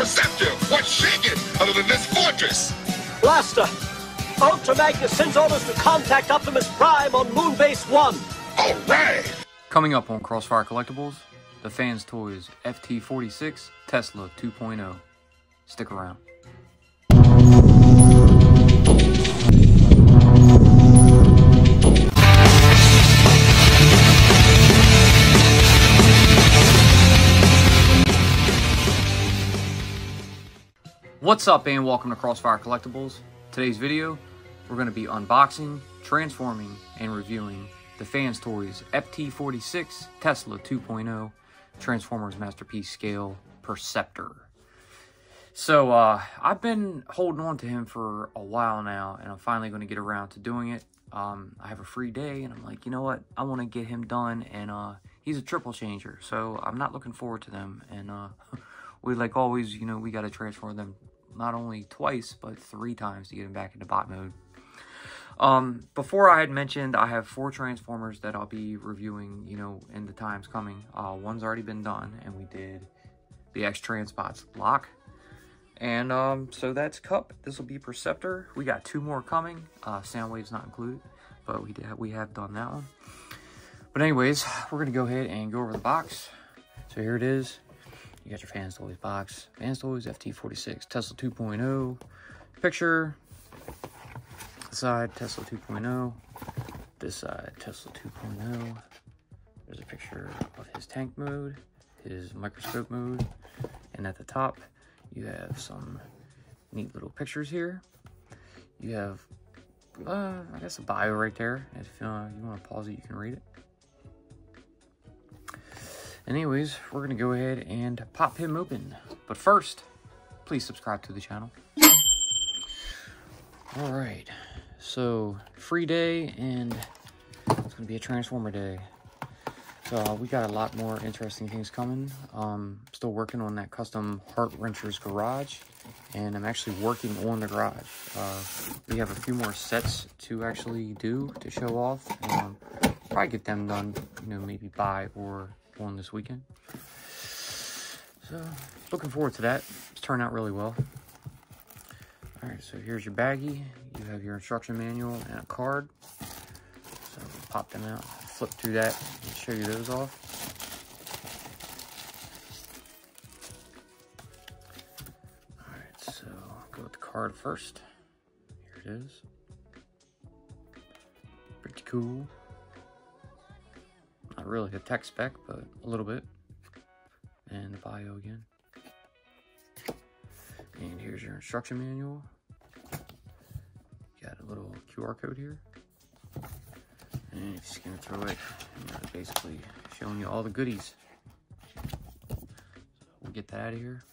perceptive. What's shaking other than this fortress? Blaster! Ultra Magnus sends orders to contact Optimus Prime on Moonbase 1. All right. Coming up on Crossfire Collectibles, the Fanstoys FT-46 Tesla 2.0. Stick around. What's up and welcome to Crossfire Collectibles. Today's video, we're going to be unboxing, transforming, and reviewing the Fanstoys FT-46 Tesla 2.0 Transformers Masterpiece Scale Perceptor. So, I've been holding on to him for a while now, and I'm finally going to get around to doing it. I have a free day, and I'm like, you know what? I want to get him done, and he's a triple changer, so I'm not looking forward to them. And we, like always, you know, we got to transform them not only twice, but 3 times to get him back into bot mode. Before I had mentioned, I have 4 Transformers that I'll be reviewing, you know, in the times coming. One's already been done, and we did the X-Transbots Lock. And, so that's Cup. This will be Perceptor. We got 2 more coming. Soundwave's not included, but we have done that one. But anyways, we're going to go ahead and go over the box. So here it is. You got your Fanstoys box. Fanstoys FT-46 Tesla 2.0. Picture. This side, Tesla 2.0. This side, Tesla 2.0. There's a picture of his tank mode, his microscope mode, and at the top, you have some neat little pictures here. You have, I guess, a bio right there. If you want to pause it, you can read it. Anyways, we're going to go ahead and pop him open. But first, please subscribe to the channel. Alright, so free day, and it's going to be a Transformer day. So we got a lot more interesting things coming. Still working on that custom Heart Wrencher's garage, and I'm actually working on the garage. We have a few more sets to actually do to show off, and probably get them done, you know, maybe by or on this weekend. So looking forward to that. It's turned out really well. All right, so here's your baggie. You have your instruction manual and a card. So we'll pop them out, flip through that, and show you those off. All right, so go with the card first. Here it is. Pretty cool. Not really a tech spec, but a little bit. And the bio again. And here's your instruction manual. Got a little QR code here. And if you scan through it, it's basically showing you all the goodies. So we'll get that out of here.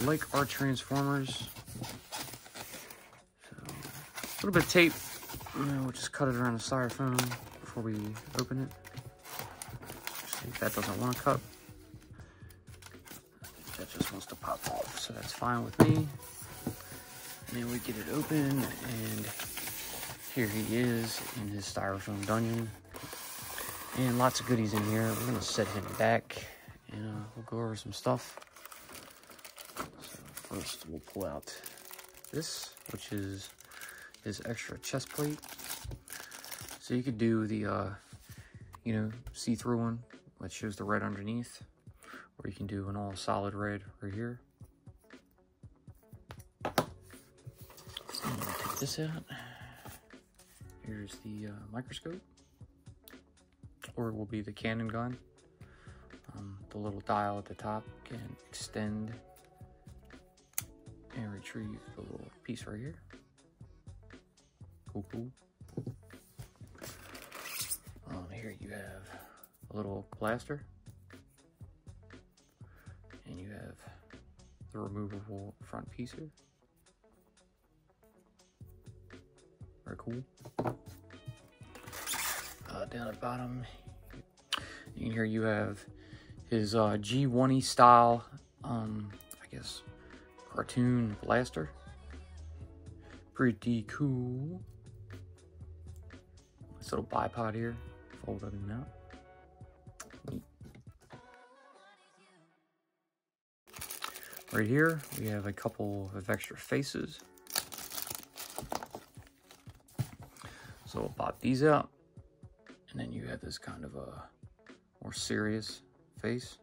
Like our Transformers. So a little bit of tape. We'll just cut it around the styrofoam before we open it. See if that doesn't want to cut. That just wants to pop off, so that's fine with me. And then we get it open, and here he is in his styrofoam dungeon. And lots of goodies in here. We're going to set him back, and we'll go over some stuff. So first, we'll pull out this, which is his extra chest plate. So you could do the, you know, see-through one, which shows the red underneath. Or you can do an all solid red right here. And we'll take this out. Here's the microscope. Or it will be the cannon gun. The little dial at the top can extend and retrieve the little piece right here. Cool. Here you have a little blaster, and you have the removable front piece here. Very cool. Down at the bottom, and here you have his G1E style, I guess, cartoon blaster. Pretty cool. This little bipod here. Fold it in out. Neat. Right here, we have a couple of extra faces. So we'll pop these out. And then you have this kind of a more serious face.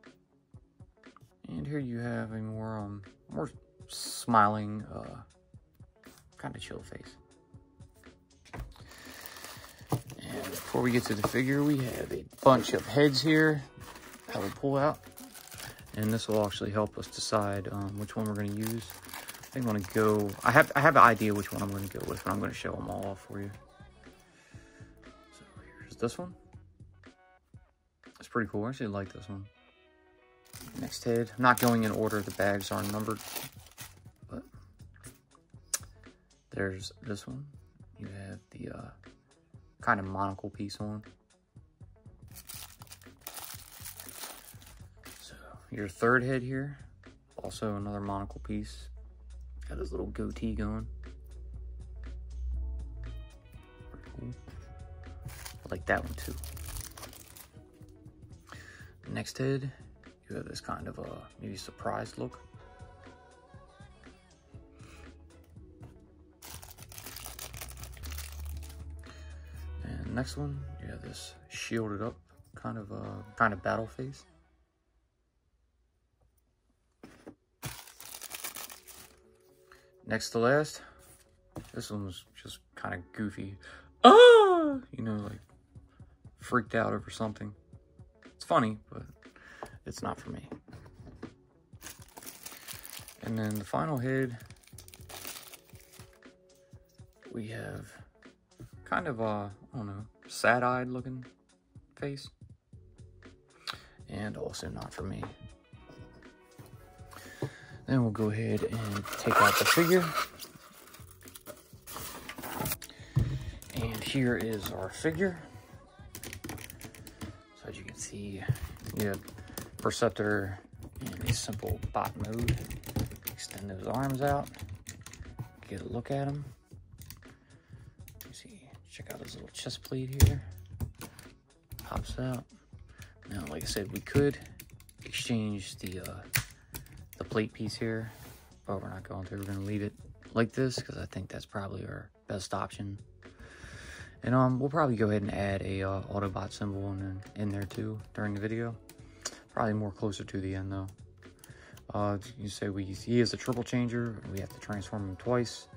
And here you have a more smiling, kind of chill face. And before we get to the figure, we have a bunch of heads here that we'll pull out. And this will actually help us decide which one we're going to use. I think I'm going to go, I have an idea which one I'm going to go with, but I'm going to show them all off for you. So here's this one. It's pretty cool. I actually like this one. Next head. I'm not going in order. The bags are numbered. But there's this one. You have the kind of monocle piece on. So your third head here. Also another monocle piece. Got his little goatee going. Pretty cool. I like that one too. Next head, you have this kind of a maybe surprised look. And next one, you have this shielded up kind of battle face. Next to last, this one was just kind of goofy. Ah, you know, like freaked out over something. It's funny, but it's not for me. And then the final head, we have kind of I don't know, sad-eyed looking face. And also not for me. Then we'll go ahead and take out the figure. And here is our figure. So as you can see, you have Perceptor in a simple bot mode. Extend those arms out. Get a look at him. You see, check out his little chest plate here. Pops out. Now, like I said, we could exchange the plate piece here, but we're not going to. We're going to leave it like this because I think that's probably our best option. And we'll probably go ahead and add a Autobot symbol in there too during the video. Probably more closer to the end though. You say he is a triple changer. We have to transform him twice,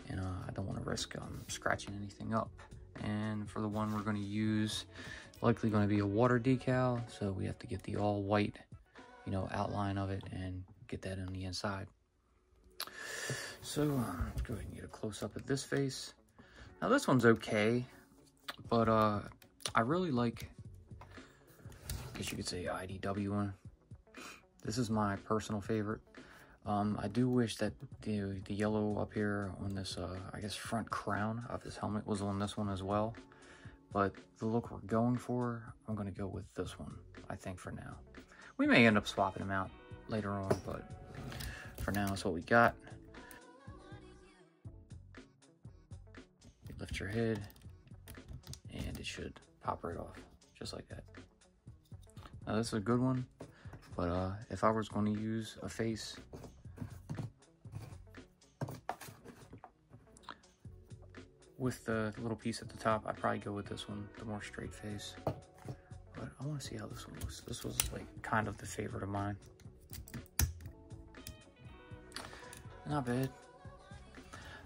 and I don't want to risk scratching anything up. And for the one we're going to use, likely going to be a water decal, so we have to get the all white, you know, outline of it and get that on the inside. So let's go ahead and get a close up at this face. Now this one's okay, but I really like, I guess you could say, IDW one. This is my personal favorite. I do wish that the yellow up here on this, I guess, front crown of his helmet was on this one as well. But the look we're going for, I'm going to go with this one, I think, for now. We may end up swapping them out later on, but for now, that's what we got. You lift your head, and it should pop right off, just like that. Now, this is a good one, but if I was going to use a face, with the little piece at the top, I'd probably go with this one, the more straight face. But I want to see how this one looks. This was like kind of the favorite of mine. Not bad.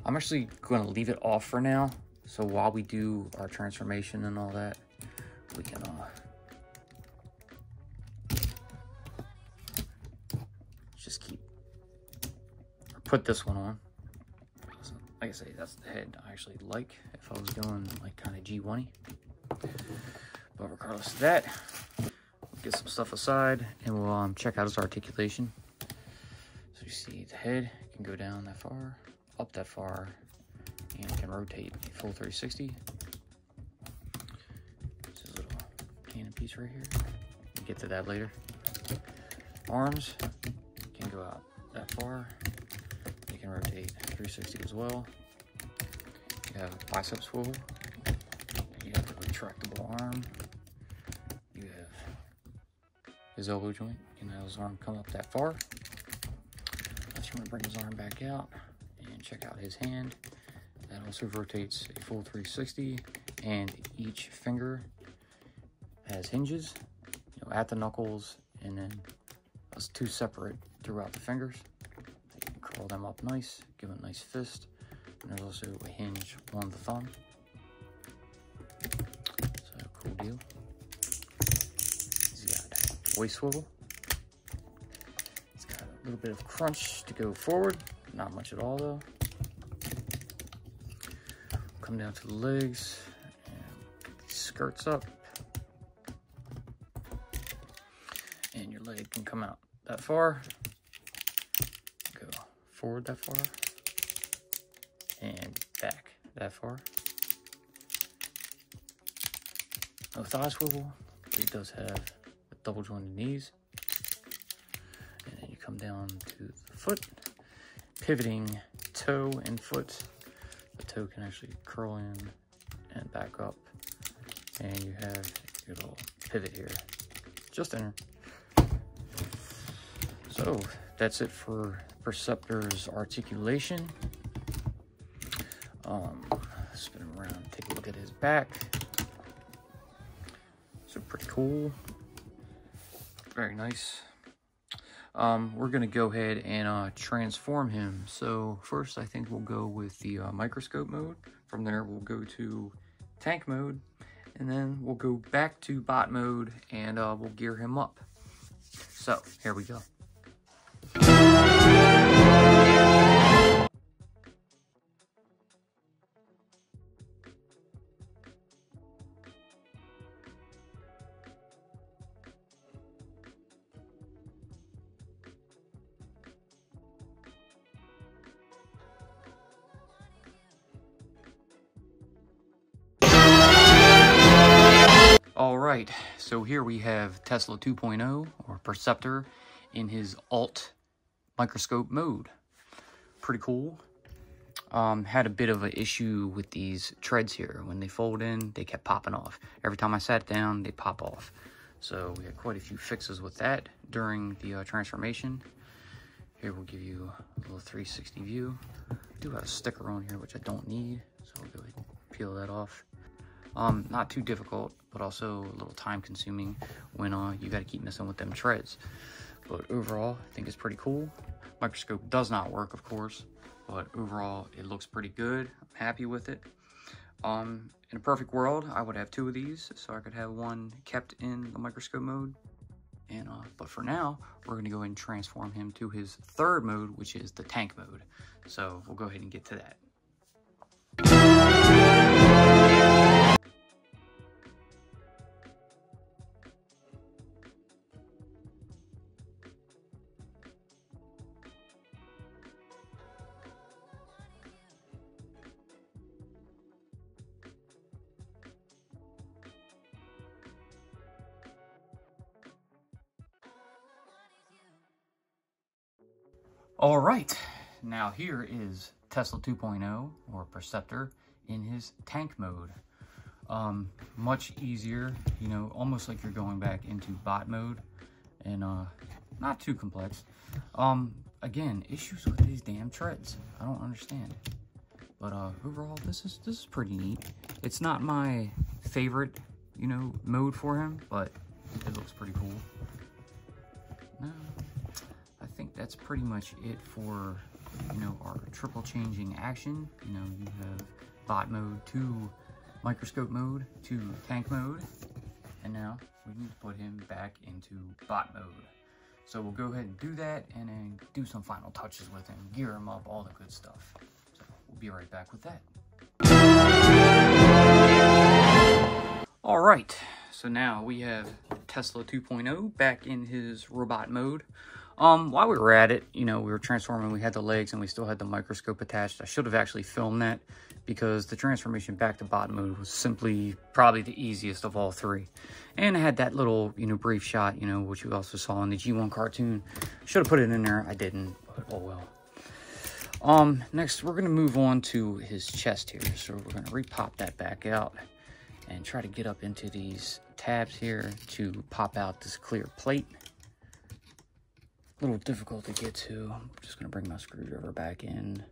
I'm actually going to leave it off for now. So while we do our transformation and all that, we can just put this one on. Like I say, that's the head I actually like if I was going like kind of G1-y. But regardless of that, get some stuff aside and we'll check out his articulation. So you see the head can go down that far, up that far, and can rotate a full 360. This is a little cannon piece right here. We'll get to that later. Arms can go out that far. You can rotate 360 as well. You have a bicep swivel. You have the retractable arm. You have his elbow joint. You can have his arm come up that far. I'm going to bring his arm back out and check out his hand. That also rotates a full 360, and each finger has hinges, you know, at the knuckles, and then it's two separate throughout the fingers. You can curl them up nice, give them a nice fist, and there's also a hinge on the thumb. So, cool deal. He's got waist swivel. He's got a little bit of crunch to go forward, not much at all though. Come down to the legs and get these skirts up, and your leg can come out that far, go forward that far, and back that far. No thigh swivel, but it does have double jointed knees. And then you come down to the foot, pivoting toe and foot. The toe can actually curl in and back up, and you have your little pivot here, just enter. So that's it for Perceptor's articulation. Spin him around, take a look at his back. So pretty cool, very nice. We're gonna go ahead and transform him. So first, I think we'll go with the microscope mode. From there, we'll go to tank mode, and then we'll go back to bot mode, and we'll gear him up. So here we go. Alright, so here we have Tesla 2.0, or Perceptor, in his alt microscope mode. Pretty cool. Had a bit of an issue with these treads here. When they fold in, they kept popping off. Every time I sat down, they pop off. So we had quite a few fixes with that during the transformation. Here we'll give you a little 360 view. I do have a sticker on here, which I don't need, so I'll go ahead and peel that off. Not too difficult, but also a little time consuming when you got to keep messing with them treads. But overall, I think it's pretty cool. Microscope does not work, of course, but overall it looks pretty good. I'm happy with it. In a perfect world, I would have two of these, so I could have one kept in the microscope mode. And but for now, we're going to go ahead and transform him to his third mode, which is the tank mode. So we'll go ahead and get to that. All right, now here is Tesla 2.0, or Perceptor, in his tank mode. Much easier, you know, almost like you're going back into bot mode, and not too complex. Again, issues with these damn treads. I don't understand. But overall, this is pretty neat. It's not my favorite, you know, mode for him, but it looks pretty cool. No, I think that's pretty much it for, you know, our triple changing action. You know, you have bot mode to microscope mode to tank mode, and now we need to put him back into bot mode. So we'll go ahead and do that, and then do some final touches with him, gear him up, all the good stuff. So we'll be right back with that. All right, so now we have Tesla 2.0 back in his robot mode. While we were at it, you know, we were transforming, we had the legs and we still had the microscope attached. I should have actually filmed that because the transformation back to bot mode was simply probably the easiest of all three. And I had that little, you know, brief shot, you know, which you also saw in the G1 cartoon. Should have put it in there. I didn't, but oh well. Next, we're going to move on to his chest here. So we're going to repop that back out and try to get up into these tabs here to pop out this clear plate. a little difficult to get to. I'm just gonna bring my screwdriver back in.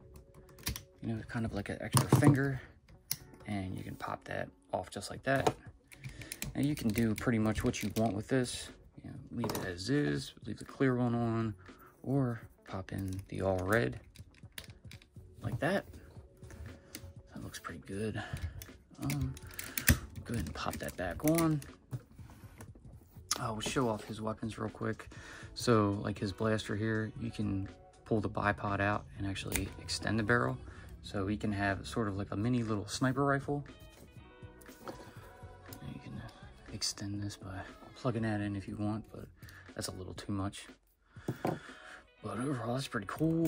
You know, kind of like an extra finger, and you can pop that off just like that. And you can do pretty much what you want with this. You know, leave it as is, leave the clear one on, or pop in the all red like that. That looks pretty good. Go ahead and pop that back on. I'll show off his weapons real quick. So like his blaster here, you can pull the bipod out and actually extend the barrel. So he can have sort of like a mini little sniper rifle. You can extend this by plugging that in if you want, but that's a little too much. But overall, that's pretty cool.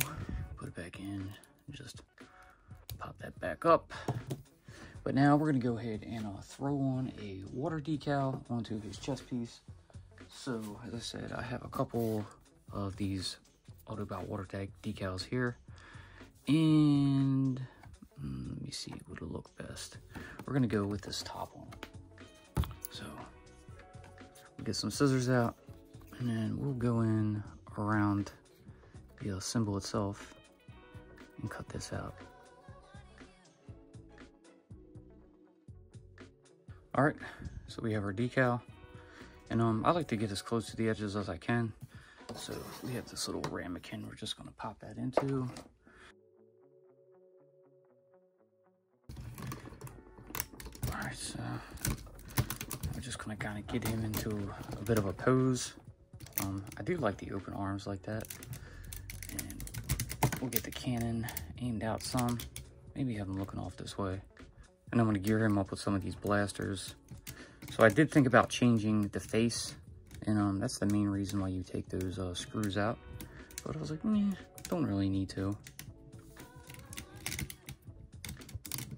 Put it back in, just pop that back up. But now we're gonna go ahead and throw on a water decal onto his chest piece. So as I said, I have a couple of these Autobot water tag decals here. And let me see what'll look best. We're gonna go with this top one. So we'll get some scissors out, and then we'll go in around the symbol itself and cut this out. All right, so we have our decal, and I like to get as close to the edges as I can. So we have this little ramekin we're just gonna pop that into. All right, so we're just gonna kind of get him into a bit of a pose. I do like the open arms like that. And we'll get the cannon aimed out some. Maybe have him looking off this way. And I'm gonna gear him up with some of these blasters. So I did think about changing the face, and that's the main reason why you take those screws out. But I was like, don't really need to.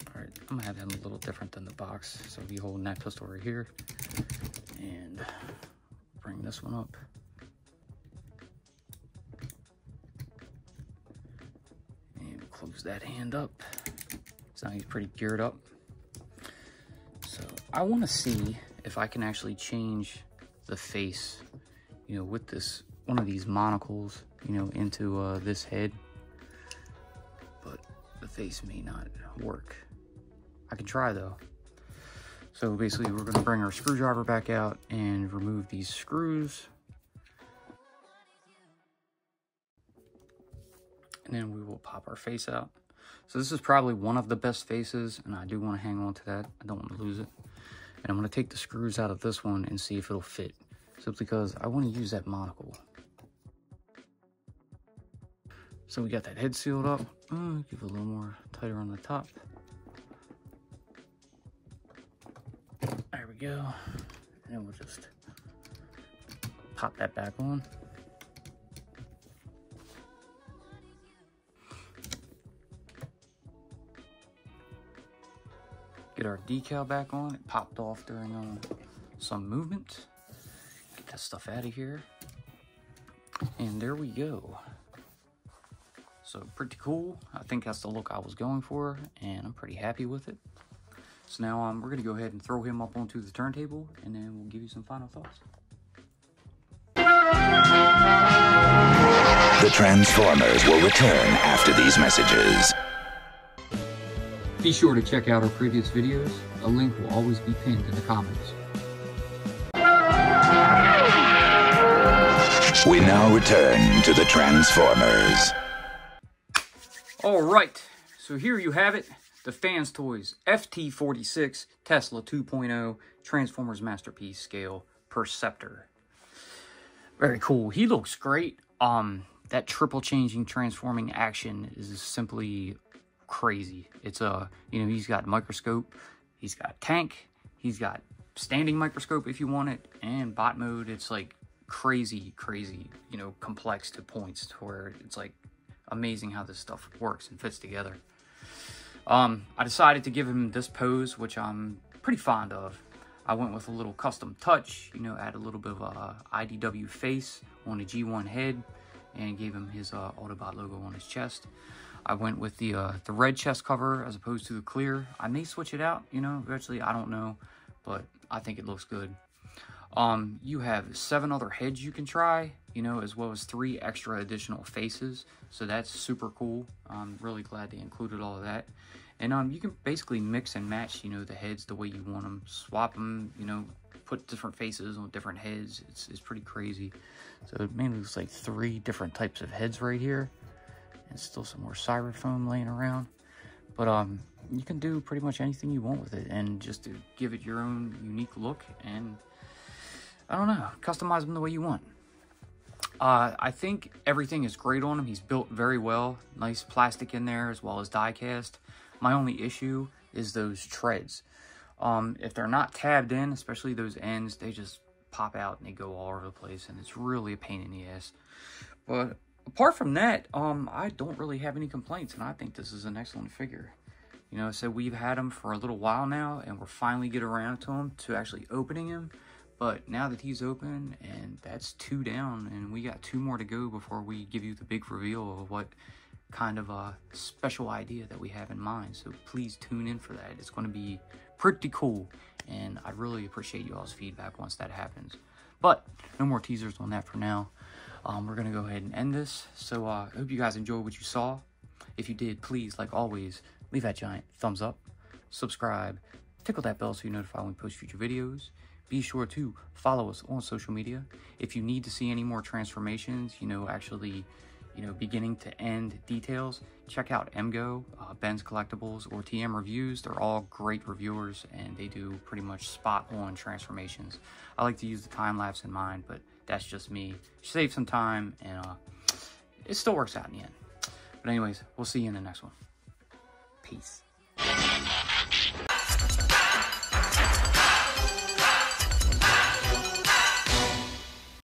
All right, I'm gonna have him a little different than the box. So I'll be holding that pistol right here, and bring this one up. And close that hand up. So now he's pretty geared up. So I want to see if I can actually change the face, you know, with this one of these monocles, you know, into this head. But the face may not work. I can try though. So basically we're going to bring our screwdriver back out and remove these screws. And then we will pop our face out. So this is probably one of the best faces, and I do want to hang on to that. I don't want to lose it. And I'm going to take the screws out of this one and see if it'll fit, simply because I want to use that monocle. So we got that head sealed up. Give it a little more tighter on the top. There we go. And then we'll just pop that back on. Get our decal back on. It popped off during some movement. Get that stuff out of here. And there we go. So pretty cool. I think that's the look I was going for, and I'm pretty happy with it. So now we're gonna go ahead and throw him up onto the turntable, and then we'll give you some final thoughts. The Transformers will return after these messages. Be sure to check out our previous videos. A link will always be pinned in the comments. We now return to the Transformers. All right, so here you have it. The Fanstoys FT-46 Tesla 2.0 Transformers Masterpiece Scale Perceptor. Very cool. He looks great. That triple changing transforming action is simply crazy. It's you know, he's got microscope, he's got tank, he's got standing microscope if you want it, and bot mode. It's like crazy, you know, complex to points to where it's like amazing how this stuff works and fits together. I decided to give him this pose, which I'm pretty fond of. I went with a little custom touch, you know, add a little bit of a IDW face on the G1 head, and gave him his Autobot logo on his chest. I went with the red chest cover as opposed to the clear. I may switch it out, you know, eventually, I don't know, but I think it looks good. You have 7 other heads you can try. you know, as well as 3 extra additional faces. So that's super cool. I'm really glad they included all of that. And you can basically mix and match, you know, the heads the way you want them, swap them, you know, put different faces on different heads. It's pretty crazy. So it mainly looks like 3 different types of heads right here, and still some more styrofoam laying around. But you can do pretty much anything you want with it, and just to give it your own unique look, and I don't know, customize them the way you want. I think everything is great on him. He's built very well. Nice plastic in there as well as die cast. My only issue is those treads. If they're not tabbed in, especially those ends, they just pop out and they go all over the place, and it's really a pain in the ass. But apart from that, I don't really have any complaints, and I think this is an excellent figure. You know, so we've had him for a little while now, and we're finally getting around to him, to actually opening him. But now that he's open, and that's 2 down, and we got 2 more to go before we give you the big reveal of what kind of a special idea that we have in mind. So please tune in for that. It's going to be pretty cool, and I really appreciate you all's feedback once that happens. But no more teasers on that for now. We're going to go ahead and end this. So I hope you guys enjoyed what you saw. If you did, please, like always, leave that giant thumbs up, subscribe, tickle that bell so you're notified when we post future videos. Be sure to follow us on social media. If you need to see any more transformations, you know, actually, you know, beginning to end details, check out MGO, Ben's Collectibles, or TM Reviews. They're all great reviewers, and they do pretty much spot-on transformations. I like to use the time-lapse in mind, but that's just me. Save some time, and it still works out in the end. But anyways, we'll see you in the next one. Peace.